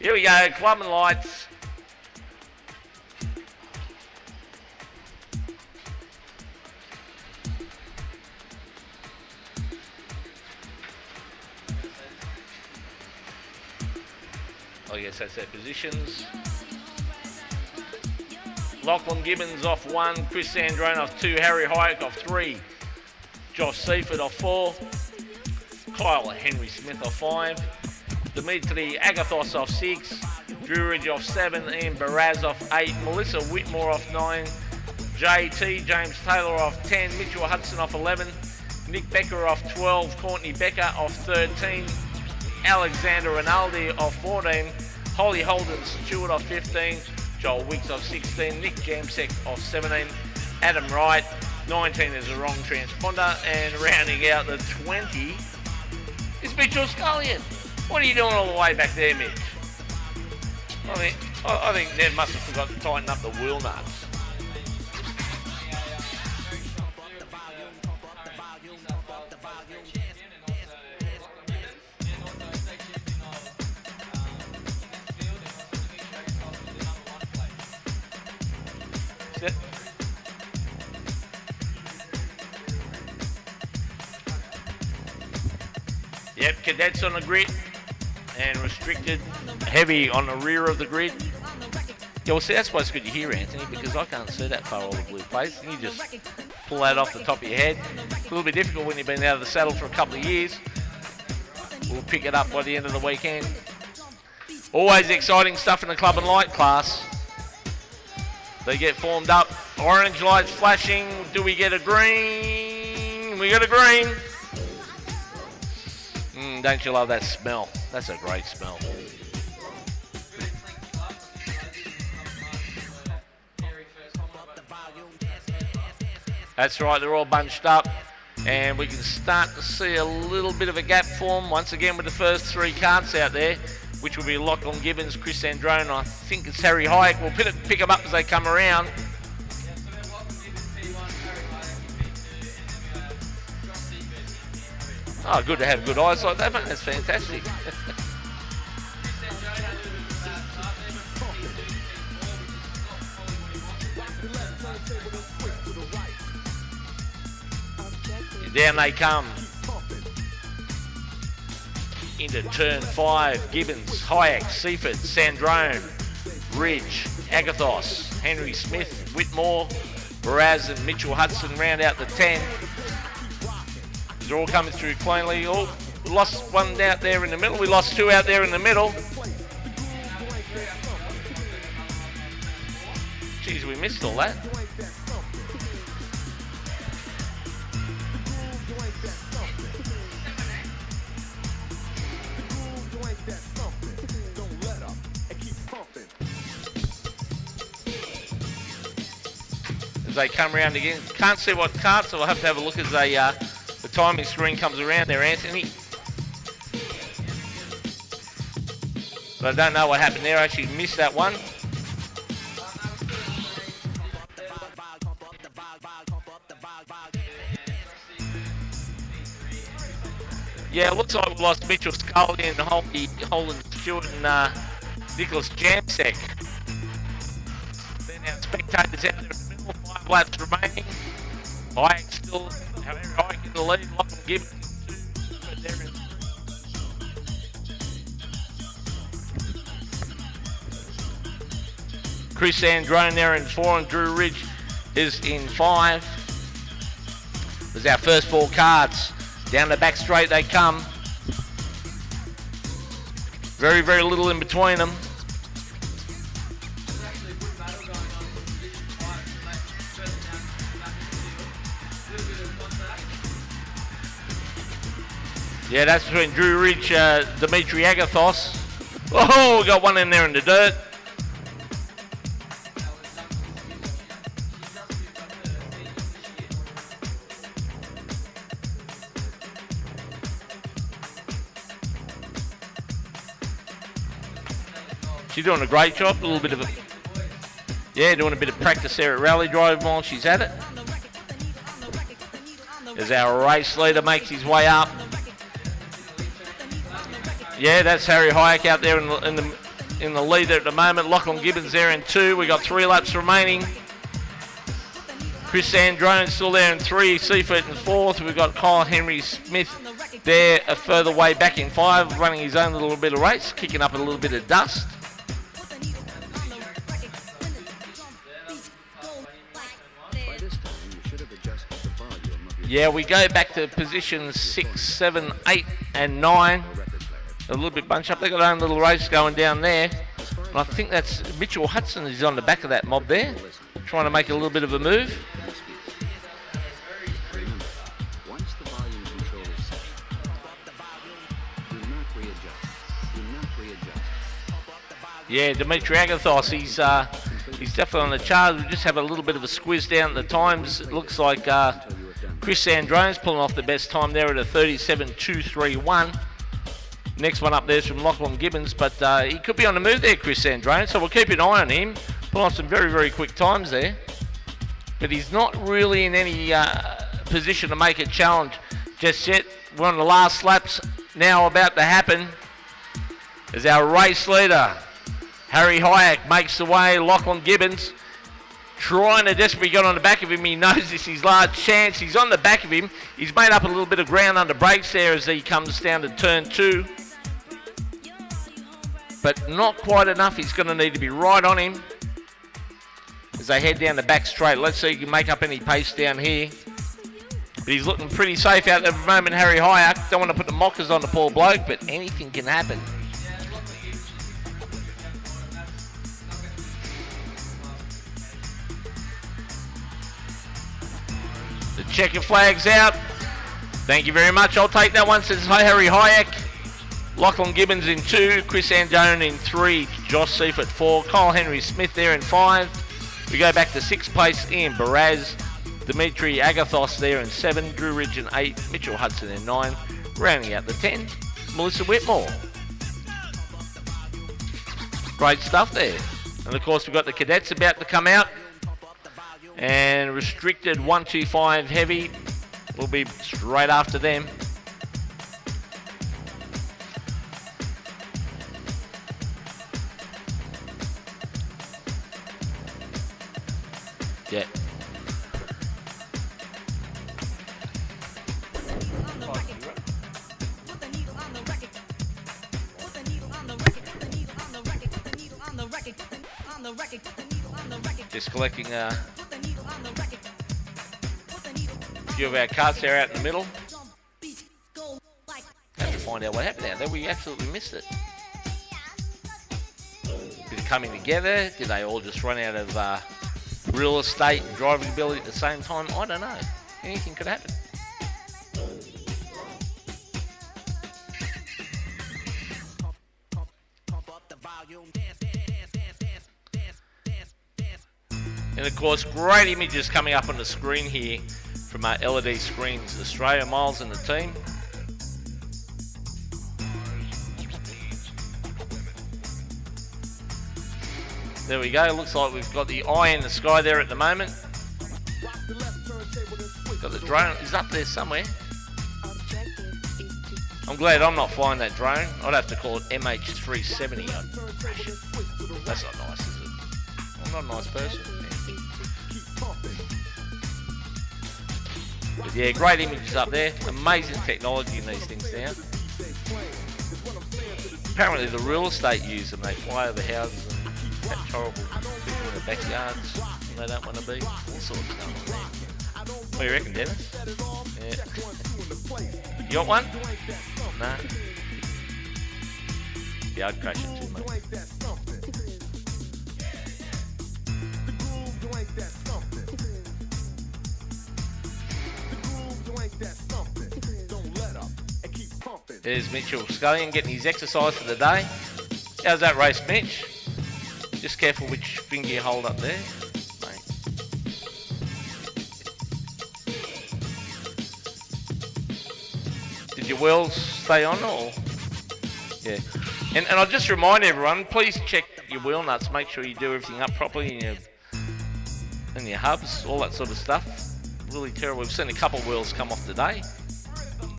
Here we go, Clubman lights. I guess that's their positions. Lachlan Gibbons off 1, Chris Sandrone off 2, Harry Hyatt off 3, Josh Seaford off 4, Kyle Henry Smith off 5, Dimitri Agathos off 6, Drew Ridge off 7, Ian Baraz off 8, Melissa Whitmore off 9, JT James Taylor off 10, Mitchell Hudson off 11, Nick Becker off 12, Courtney Becker off 13, Alexander Rinaldi off 14, Holly Holden Stewart off 15, Joel Wicks off 16, Nick Jamsek off 17, Adam Wright, 19 is a wrong transponder, and rounding out the 20 is Mitchell Scullion. What are you doing all the way back there, Mitch? I think Ned must have forgot to tighten up the wheel nuts. Yep, cadets on the grid and restricted heavy on the rear of the grid. Yeah, well, see, that's why it's good to hear, Anthony, because I can't see that far all the blue plates. You just pull that off the top of your head. It's a little bit difficult when you've been out of the saddle for a couple of years. We'll pick it up by the end of the weekend. Always exciting stuff in the club and light class. They get formed up. Orange lights flashing. Do we get a green? We got a green. Don't you love that smell? That's a great smell. That's right, they're all bunched up. And we can start to see a little bit of a gap form once again with the first 3 carts out there, which will be Lachlan Gibbons, Chris Androne, I think it's Harry Hyatt. We'll pick them up as they come around. Oh, good to have good eyes like that, mate. That's fantastic. Down they come. Into turn 5. Gibbons, Hayek, Seaford, Sandrone, Ridge, Agathos, Henry Smith, Whitmore, Baraz and Mitchell Hudson round out the 10. They're all coming through cleanly. Oh, we lost one out there in the middle. We lost 2 out there in the middle. Geez, we missed all that. As they come around again. Can't see what cart, so we'll have to have a look as they... the timing screen comes around there, Anthony. But I don't know what happened there. I actually missed that one. Yeah, it looks like we lost Mitchell Scully and Holden Stewart and Nicholas Jamsek. Then our spectators out there in the middle, 5 laps remaining. Hayek still, however, Hayek in the lead, Lachlan Gibbons in 2. Chris Androne there in 4 and Drew Ridge is in 5. There's our first 4 cards. Down the back straight they come. Very, very little in between them. Yeah, that's between Drew Ridge, Dimitri Agathos. Oh, we got one in there in the dirt. She's doing a great job, a little bit of a... Yeah, doing a bit of practice there at Rally Drive while she's at it. As our race leader makes his way up. Yeah, that's Harry Hayek out there in the in the lead at the moment. Lachlan Gibbons there in 2. We got 3 laps remaining. Chris Androne still there in 3. Seifert in 4th. We've got Kyle Henry Smith there a further way back in 5, running his own little bit of race, kicking up a little bit of dust. Yeah, we go back to positions 6, 7, 8 and 9. A little bit bunched up. They've got their own little race going down there. And I think that's Mitchell Hudson is on the back of that mob there, trying to make a little bit of a move. Yeah, Dimitri Agathos, he's definitely on the chart. We just have a little bit of a squeeze down at the times. It looks like Chris Androne's pulling off the best time there at a 37.231. Next one up there is from Lachlan Gibbons, but he could be on the move there, Chris Androne, so we'll keep an eye on him. Pulling off some very, very quick times there. But he's not really in any position to make a challenge just yet. We're on the last laps now about to happen. As our race leader, Harry Hayek, makes the way. Lachlan Gibbons trying to desperately get on the back of him. He knows this is his last chance. He's on the back of him. He's made up a little bit of ground under brakes there as he comes down to turn 2. But not quite enough. He's going to need to be right on him as they head down the back straight. Let's see if he can make up any pace down here. But he's looking pretty safe out at the moment, Harry Hayek. Don't want to put the mockers on the poor bloke, but anything can happen. The checker flag's out. Thank you very much. I'll take that one, says Harry Hayek. Lachlan Gibbons in 2, Chris Andone in 3, Josh Seifert 4, Kyle Henry Smith there in 5. We go back to 6th place, Ian Baraz, Dimitri Agathos there in 7, Drew Ridge in 8, Mitchell Hudson in 9, rounding out the 10, Melissa Whitmore. Great stuff there. And of course we've got the cadets about to come out. And restricted 125 heavy will be straight after them. Yeah. Just collecting a few of our carts there out in the middle. Have to find out what happened out there. We absolutely missed it. Bit of coming together. Did they all just run out of real estate and driving ability at the same time? I don't know. Anything could happen. And of course, great images coming up on the screen here from our LED Screens Australia. Miles and the team. There we go. Looks like we've got the eye in the sky there at the moment. Got the drone. Is up there somewhere. I'm glad I'm not flying that drone. I'd have to call it MH370. That's not nice, is it? I'm not a nice person. But yeah, great images up there. Amazing technology in these things now. Apparently the real estate use them. They fly over houses and catch horrible people in the backyards and they don't want to be. All sorts of stuff. What do you reckon, Dennis? Yeah. You got one? No. Yeah, I'd crash it too, mate. There's Mitchell Scullion getting his exercise for the day. How's that race, Mitch? Just careful which finger you hold up there, mate. Did your wheels stay on, or? Yeah. And I'll just remind everyone, please check your wheel nuts. Make sure you do everything up properly in your hubs, all that sort of stuff. Really terrible. We've seen a couple of wheels come off today.